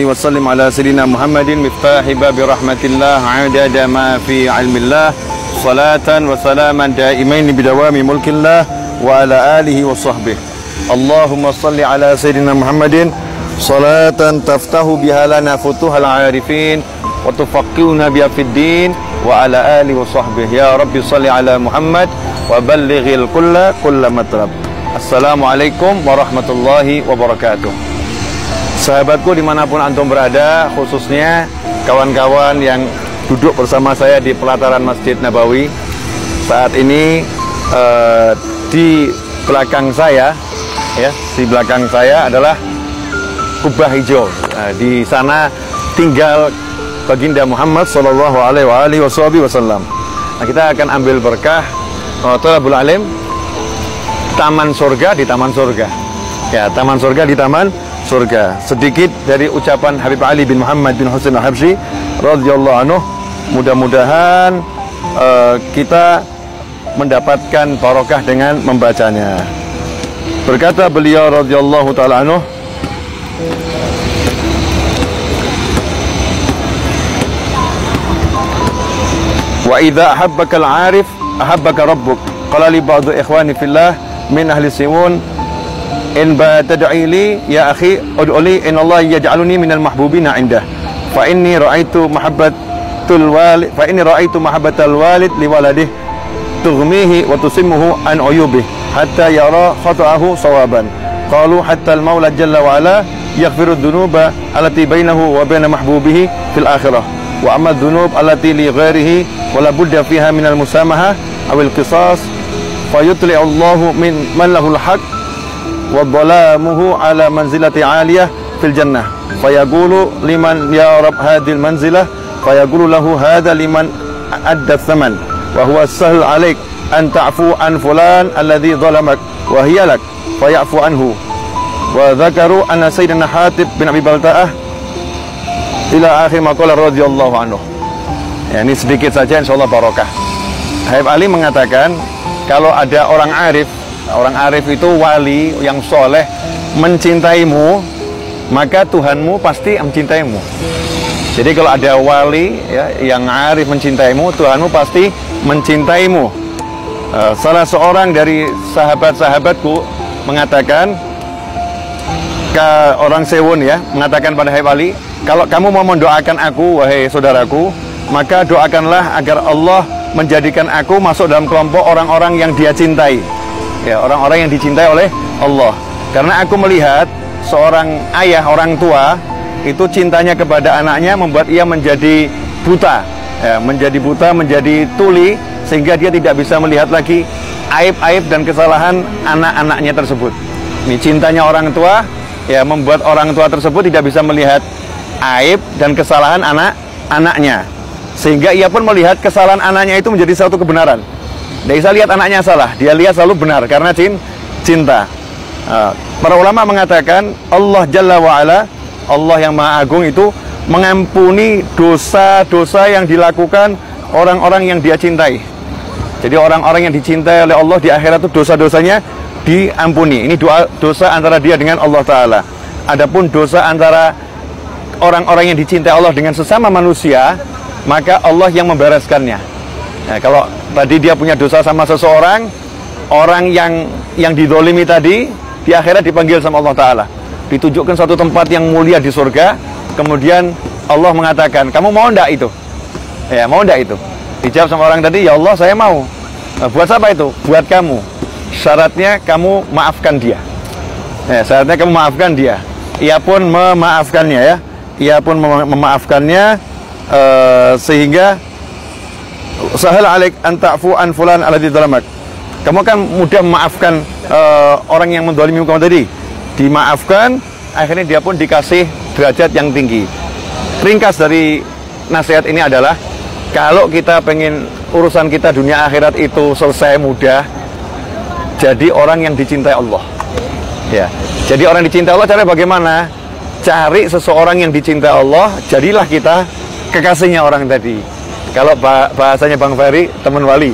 وسلم على سيدنا محمد مفتاح باب رحمة الله عدد ما في علم الله صلاة وسلاما دائمين بدوام ملك الله وعلى آله وصحبه. اللهم صل على سيدنا محمد صلاة تفتح بها لنا فتوح العارفين وتفقهنا بها في الدين وعلى آله وصحبه. يا رب صل على محمد وبلغ الكل كل مطلب. Assalamualaikum warahmatullahi wabarakatuh. Sahabatku dimanapun antum berada, khususnya kawan-kawan yang duduk bersama saya di pelataran Masjid Nabawi. Saat ini di belakang saya, ya, di belakang saya adalah kubah hijau. Di sana tinggal baginda Muhammad Sallallahu Alaihi Wasallam. Nah, kita akan ambil berkah Thalabul Alim, taman surga di taman surga. Ya, taman surga di taman surga. Sedikit dari ucapan Habib Ali bin Muhammad bin Husain Al-Habsyi radhiyallahu anhu. Mudah-mudahan kita mendapatkan barokah dengan membacanya. Berkata beliau radhiyallahu taala anhu, wa idza ahabbaka al-arif ahabbaka rabbuk. Qala li ba'd ikhwani fillah min ahli simun, in tad'i li ya akhi ud'uli in Allah yaj'aluni minal mahbubina indah fa inni ra'aitu mahabbatal walid li waladih tughmihi wa tusimmuhu an uyubih hatta yara khata'ahu sawaban. Qalu hatta al-maula jalla wa ala yaghfiru dhunuba allati bainahu wa bain mahbubihi fil akhirah wa amma dhunub allati li ghairihi wa la budda fiha minal musamaha aw al-qisas fayutli'u Allahu min man lahul haqq wa dhalamuhu ala manzilati aliyah fil jannah fayaqulu liman ya rab hadhil manzilah fayaqulu lahu hadha liman adda thaman wa huwa sahl alaik an ta'fu an fulan alladhi dhalamak wa hiya lak fayafu anhu. Wa dhakaru anna sayyidina Hatib bin Abi Balta'ah ila akhir maqala radhiyallahu anhu. Ya, ini sedikit saja insyaallah barokah. Habib Ali mengatakan kalau ada orang arif itu wali yang soleh mencintaimu, maka Tuhanmu pasti mencintaimu. Jadi kalau ada wali, ya, yang arif mencintaimu, Tuhanmu pasti mencintaimu. Salah seorang dari sahabat-sahabatku mengatakan ke orang Sewun, ya, mengatakan pada Habib Ali, kalau kamu mau mendoakan aku, wahai saudaraku, maka doakanlah agar Allah menjadikan aku masuk dalam kelompok orang-orang yang Dia cintai. Ya, orang-orang yang dicintai oleh Allah. Karena aku melihat seorang ayah, orang tua itu cintanya kepada anaknya membuat ia menjadi buta, ya, menjadi tuli, sehingga dia tidak bisa melihat lagi aib-aib dan kesalahan anak-anaknya tersebut. Ini cintanya orang tua, ya, membuat orang tua tersebut tidak bisa melihat aib dan kesalahan anak-anaknya, sehingga ia pun melihat kesalahan anaknya itu menjadi satu kebenaran. Dia bisa lihat anaknya salah, dia lihat selalu benar karena cinta. Para ulama mengatakan Allah Jalla wa'ala, Allah yang Maha Agung itu mengampuni dosa-dosa yang dilakukan orang-orang yang Dia cintai. Jadi orang-orang yang dicintai oleh Allah di akhirat itu dosa-dosanya diampuni. Ini dosa antara dia dengan Allah Ta'ala. Adapun dosa antara orang-orang yang dicintai Allah dengan sesama manusia, maka Allah yang membereskannya. Nah, kalau tadi dia punya dosa sama seseorang, orang yang didolimi tadi, di akhirat dipanggil sama Allah Ta'ala, ditunjukkan satu tempat yang mulia di surga. Kemudian Allah mengatakan, kamu mau ndak itu? Ya, mau ndak itu? Dijawab sama orang tadi, ya Allah saya mau. Nah, buat siapa itu? Buat kamu. Syaratnya kamu maafkan dia. Ya, syaratnya kamu maafkan dia. Ia pun memaafkannya, ya. Ia pun memaafkannya, sehingga sahal alaik an ta'fu an fulan alladzi dzalamak. Kamu kan mudah memaafkan orang yang mendolimi kamu tadi. Dimaafkan, akhirnya dia pun dikasih derajat yang tinggi. Ringkas dari nasihat ini adalah, kalau kita pengen urusan kita dunia akhirat itu selesai mudah, jadi orang yang dicintai Allah. Ya, jadi orang yang dicintai Allah, caranya bagaimana? Cari seseorang yang dicintai Allah, jadilah kita kekasihnya orang tadi. Kalau bahasanya Bang Ferry, teman wali.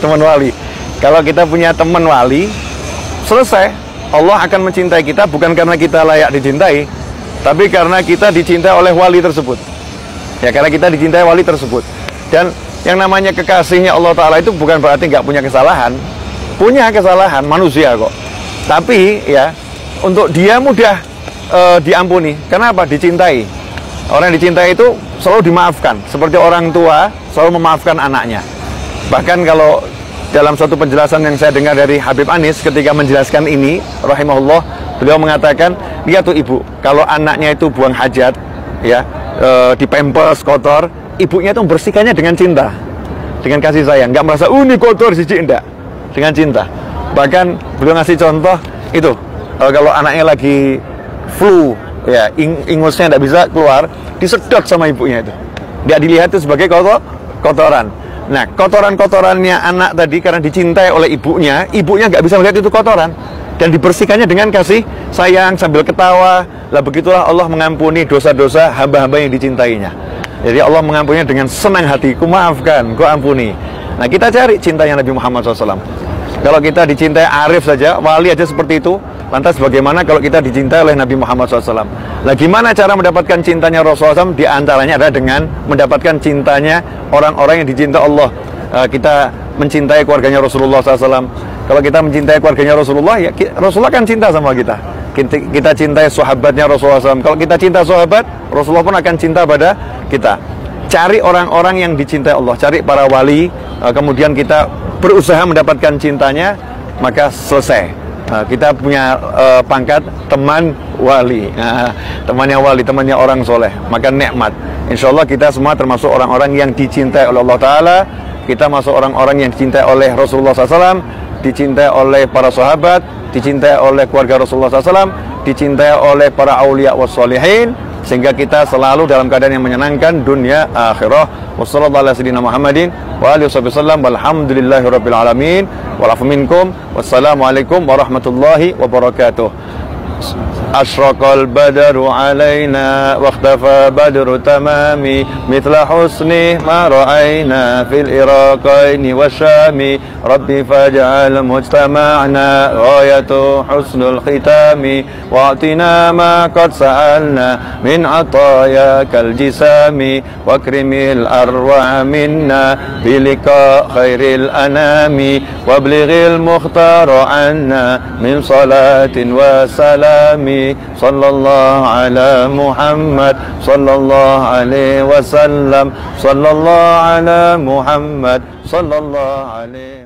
Teman wali. Kalau kita punya teman wali, selesai. Allah akan mencintai kita bukan karena kita layak dicintai, tapi karena kita dicintai oleh wali tersebut. Ya, karena kita dicintai wali tersebut. Dan yang namanya kekasihnya Allah Ta'ala itu bukan berarti nggak punya kesalahan. Punya kesalahan, manusia kok. Tapi ya, untuk dia mudah diampuni. Kenapa? Dicintai. Orang yang dicintai itu selalu dimaafkan. Seperti orang tua selalu memaafkan anaknya. Bahkan kalau dalam suatu penjelasan yang saya dengar dari Habib Anis ketika menjelaskan ini, rahimahullah, beliau mengatakan, lihat tuh ibu, kalau anaknya itu buang hajat, ya, di pampers kotor, ibunya itu membersihkannya dengan cinta, dengan kasih sayang, nggak merasa, ini kotor sih, enggak, dengan cinta. Bahkan beliau ngasih contoh itu, kalau anaknya lagi flu, ya, ingusnya nggak bisa keluar, disedot sama ibunya itu, nggak dilihat itu sebagai kotoran. Nah, kotoran-kotorannya anak tadi karena dicintai oleh ibunya nggak bisa melihat itu kotoran dan dibersihkannya dengan kasih sayang sambil ketawa. Lah begitulah Allah mengampuni dosa-dosa hamba-hamba yang dicintainya. Jadi Allah mengampuninya dengan senang hati, ku maafkan, ku ampuni. Nah, kita cari cintanya Nabi Muhammad SAW. Kalau kita dicintai arif saja, wali aja seperti itu, lantas bagaimana kalau kita dicintai oleh Nabi Muhammad SAW? Nah, gimana cara mendapatkan cintanya Rasulullah SAW? Di antaranya adalah dengan mendapatkan cintanya orang-orang yang dicintai Allah. Kita mencintai keluarganya Rasulullah SAW. Kalau kita mencintai keluarganya Rasulullah, ya Rasulullah kan cinta sama kita. Kita cintai sahabatnya Rasulullah SAW. Kalau kita cinta sahabat, Rasulullah pun akan cinta pada kita. Cari orang-orang yang dicintai Allah, cari para wali, kemudian kita berusaha mendapatkan cintanya, maka selesai. Kita punya pangkat teman wali. Temannya wali, temannya orang soleh, maka nikmat. Insya Allah kita semua termasuk orang-orang yang dicintai oleh Allah Ta'ala. Kita masuk orang-orang yang dicintai oleh Rasulullah SAW, dicintai oleh para sahabat, dicintai oleh keluarga Rasulullah SAW, dicintai oleh para awliya wassalihin, sehingga kita selalu dalam keadaan yang menyenangkan dunia akhirah. Wassallallahu ala sayyidina Muhammadin wa alihi wasallam, walhamdulillahi rabbil alamin, walafu minkum, wassalamualaikum warahmatullahi wabarakatuh. Ashraqal badru alaina wa ikhtafa badru tamami mithla husni ma ra'ayna fil iraqaini wasyami rabbi faj'al mujtama'na ghayatu husnul khitami wa'tina ma qad sa'alna min atayakal jisami wa akrimil arwa minna bilika khairil anami wa blighil mukhtara anna min salatin wa salami sallallahu ala Muhammad sallallahu alaihi wasallam sallallahu ala Muhammad sallallahu alaihi